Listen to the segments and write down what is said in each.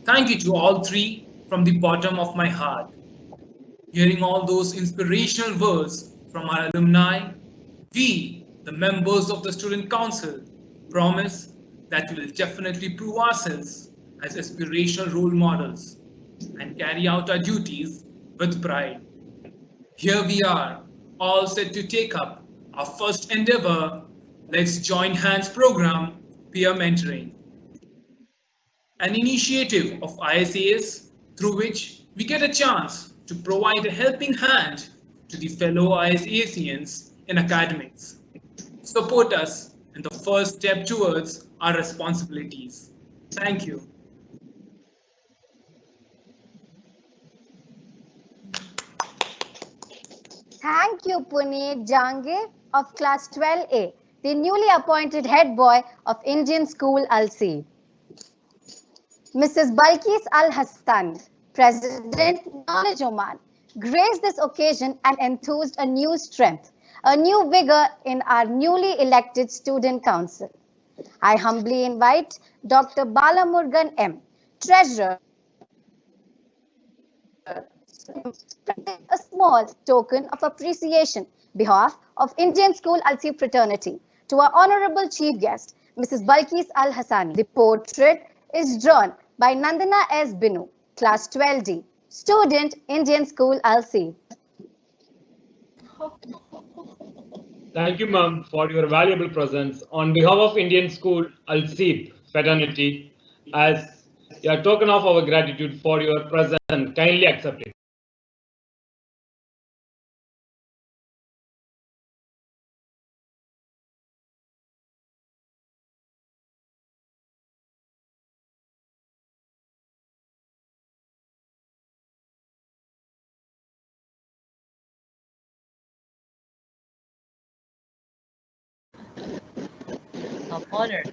Thank you to all three from the bottom of my heart. Hearing all those inspirational words from our alumni, we, the members of the Student Council, promise that we will definitely prove ourselves as aspirational role models and carry out our duties with pride. Here we are, all set to take up our first endeavor. Let's join hands program, peer mentoring, an initiative of ISAS through which we get a chance to provide a helping hand to the fellow ISAsians in academics. Support us in the first step towards our responsibilities. Thank you. Thank you, Puneet Jange of Class 12A, the newly appointed head boy of Indian School Alsi. Mrs. Balkis Al Hassan, President Knowledge Oman, graced this occasion and enthused a new strength, a new vigor in our newly elected Student Council. I humbly invite Dr. Balamurgan M., Treasurer, a small token of appreciation behalf of Indian School Alsi fraternity to our honorable chief guest, Mrs. Balkis Al Hassani. The portrait is drawn by Nandana S. Binu, Class 12D, student, Indian School Alsi. Thank you, ma'am, for your valuable presence. On behalf of Indian School Al-Seeb fraternity, as a token of our gratitude for your presence, kindly accept it. Of honor.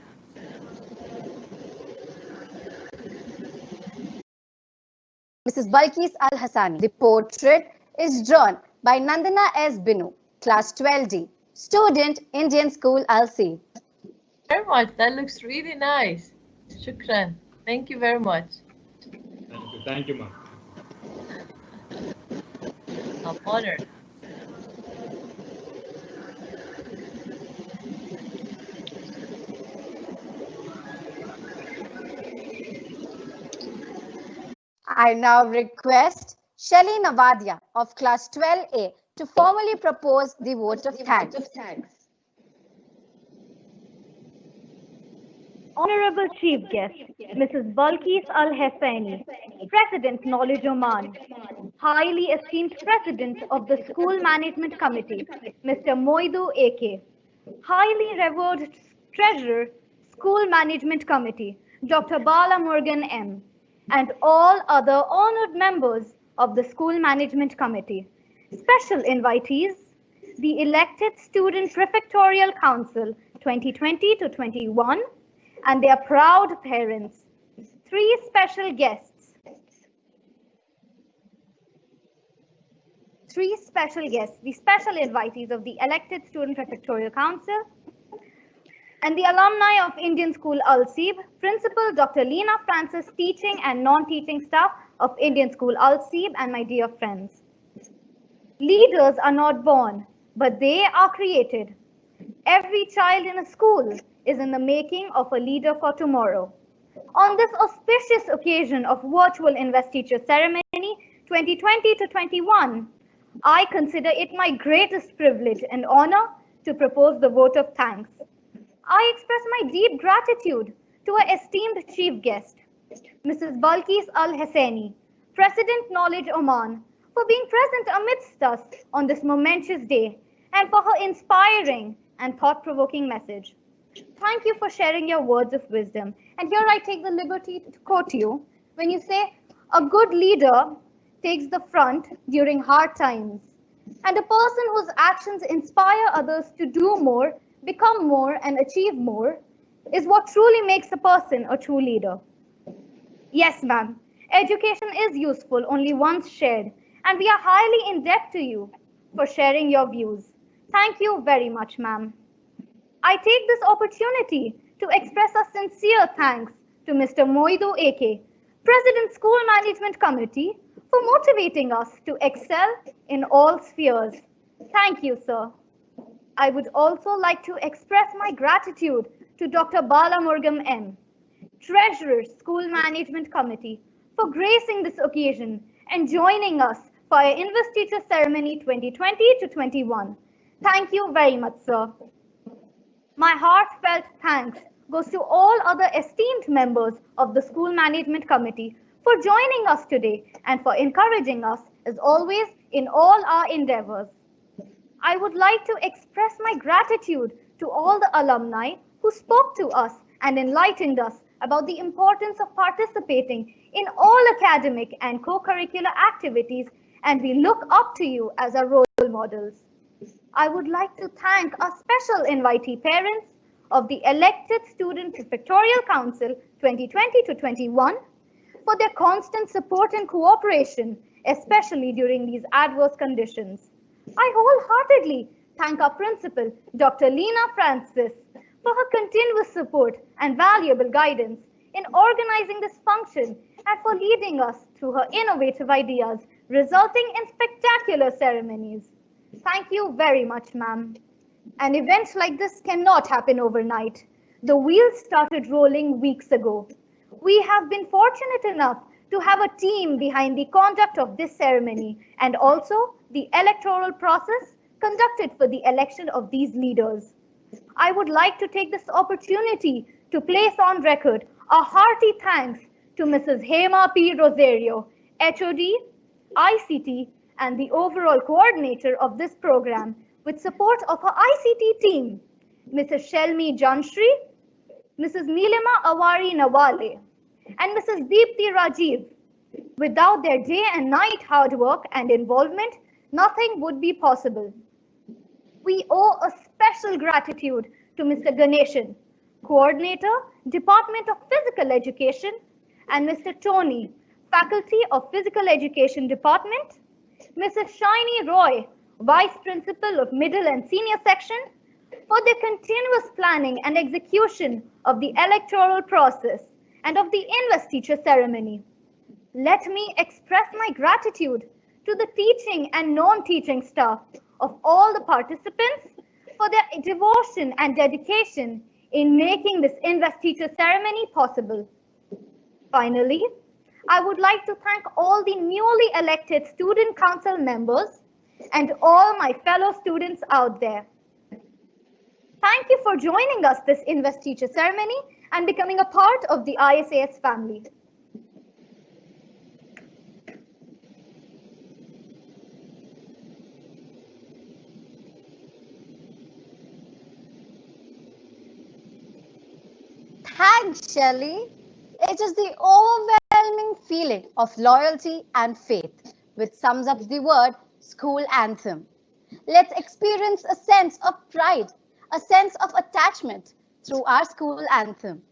Mrs. Balkis Al Hassani. The portrait is drawn by Nandana S. Binu, Class 12D, student, Indian School Alsi. Very much. That looks really nice. Shukran. Thank you very much. Thank you, ma'am. Of honor. I now request Shelly Navadia of Class 12A to formally propose the vote of thanks. Honorable Chief Guest, Mrs. Balkis Al Hassani, President Knowledge Oman, highly esteemed President of the School Management Committee, Mr. Moidu AK, highly revered Treasurer, School Management Committee, Dr. Bala Morgan M., and all other honored members of the School Management Committee. Special invitees, the elected Student Prefectorial Council 2020 to 21, and their proud parents. Three special guests. The special invitees of the elected Student Prefectorial Council, and the alumni of Indian School Al-Seeb, Principal Dr. Lena Francis, teaching and non-teaching staff of Indian School Al-Seeb, and my dear friends. Leaders are not born, but they are created. Every child in a school is in the making of a leader for tomorrow. On this auspicious occasion of virtual investiture ceremony 2020 to 21, I consider it my greatest privilege and honor to propose the vote of thanks. I express my deep gratitude to our esteemed chief guest, Mrs. Balkis Al Hassani, President Knowledge Oman, for being present amidst us on this momentous day and for her inspiring and thought-provoking message. Thank you for sharing your words of wisdom. And here I take the liberty to quote you when you say, a good leader takes the front during hard times. And a person whose actions inspire others to do more, become more, and achieve more is what truly makes a person a true leader. Yes, ma'am, education is useful only once shared, and we are highly in debt to you for sharing your views. Thank you very much, ma'am. I take this opportunity to express a sincere thanks to Mr. Moidu AK, President School Management Committee, for motivating us to excel in all spheres. Thank you, sir. I would also like to express my gratitude to Dr. Balamurgam M., Treasurer, School Management Committee, for gracing this occasion and joining us for our Investiture Ceremony 2020 to 21. Thank you very much, sir. My heartfelt thanks goes to all other esteemed members of the School Management Committee for joining us today and for encouraging us, as always, in all our endeavors. I would like to express my gratitude to all the alumni who spoke to us and enlightened us about the importance of participating in all academic and co-curricular activities, and we look up to you as our role models. I would like to thank our special invitee parents of the elected Student Prefectorial Council 2020 to 21 for their constant support and cooperation, especially during these adverse conditions. I wholeheartedly thank our principal, Dr. Lena Francis, for her continuous support and valuable guidance in organizing this function and for leading us through her innovative ideas, resulting in spectacular ceremonies. Thank you very much, ma'am. An event like this cannot happen overnight. The wheels started rolling weeks ago. We have been fortunate enough to have a team behind the conduct of this ceremony and also the electoral process conducted for the election of these leaders. I would like to take this opportunity to place on record a hearty thanks to Mrs. Hema P. Rosario, HOD, ICT, and the overall coordinator of this program with support of her ICT team, Mrs. Shelmi Janshri, Mrs. Nilima Awari Nawale, and Mrs. Deepthi Rajiv. Without their day and night hard work and involvement, nothing would be possible. We owe a special gratitude to Mr. Ganeshan, Coordinator, Department of Physical Education, and Mr. Tony, Faculty of Physical Education Department, Mrs. Shiny Roy, Vice Principal of Middle and Senior Section, for their continuous planning and execution of the electoral process and of the investiture ceremony. Let me express my gratitude to the teaching and non-teaching staff of all the participants for their devotion and dedication in making this investiture ceremony possible. Finally, I would like to thank all the newly elected student council members and all my fellow students out there. Thank you for joining us this investiture ceremony and becoming a part of the ISAS family. Thanks, Shelley. It is the overwhelming feeling of loyalty and faith which sums up the word school anthem. Let's experience a sense of pride, a sense of attachment through our school anthem.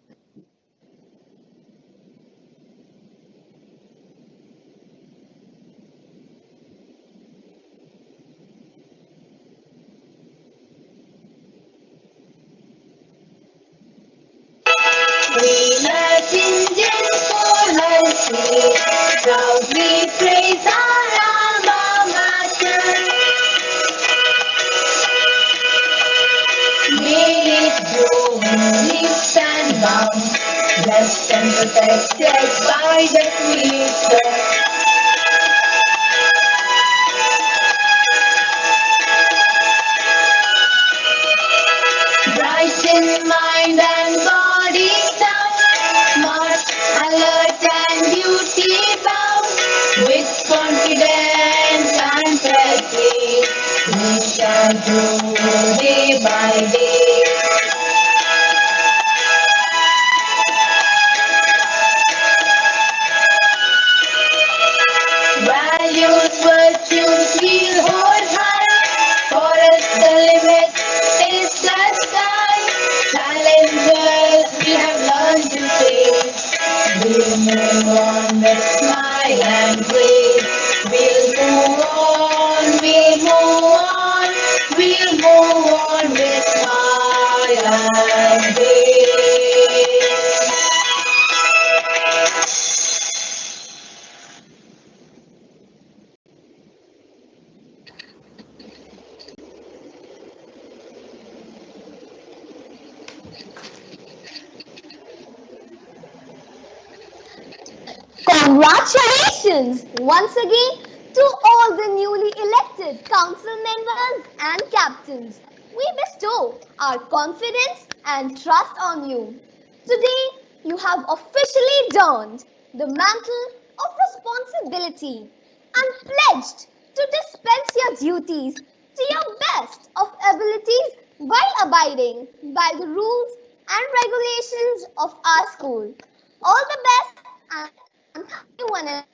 We love Indian school and see, proudly praise our alma mater. May it grow in leaves and bounds, blessed and protected by the Creator. Bright in mind and body sound, smart, alert and beauty bound, with confidence and prestige, we shall grow day by day. Values, virtues we'll hold high, for us the limit is the sky. Challenges we have learned to face, we'll move on with smile and grace. We'll move on, we'll move on, we'll move on with smile and grace. Congratulations once again to all the newly elected council members and captains. We bestow our confidence and trust on you. Today, you have officially donned the mantle of responsibility and pledged to dispense your duties to your best of abilities while abiding by the rules and regulations of our school. All the best and thank you one and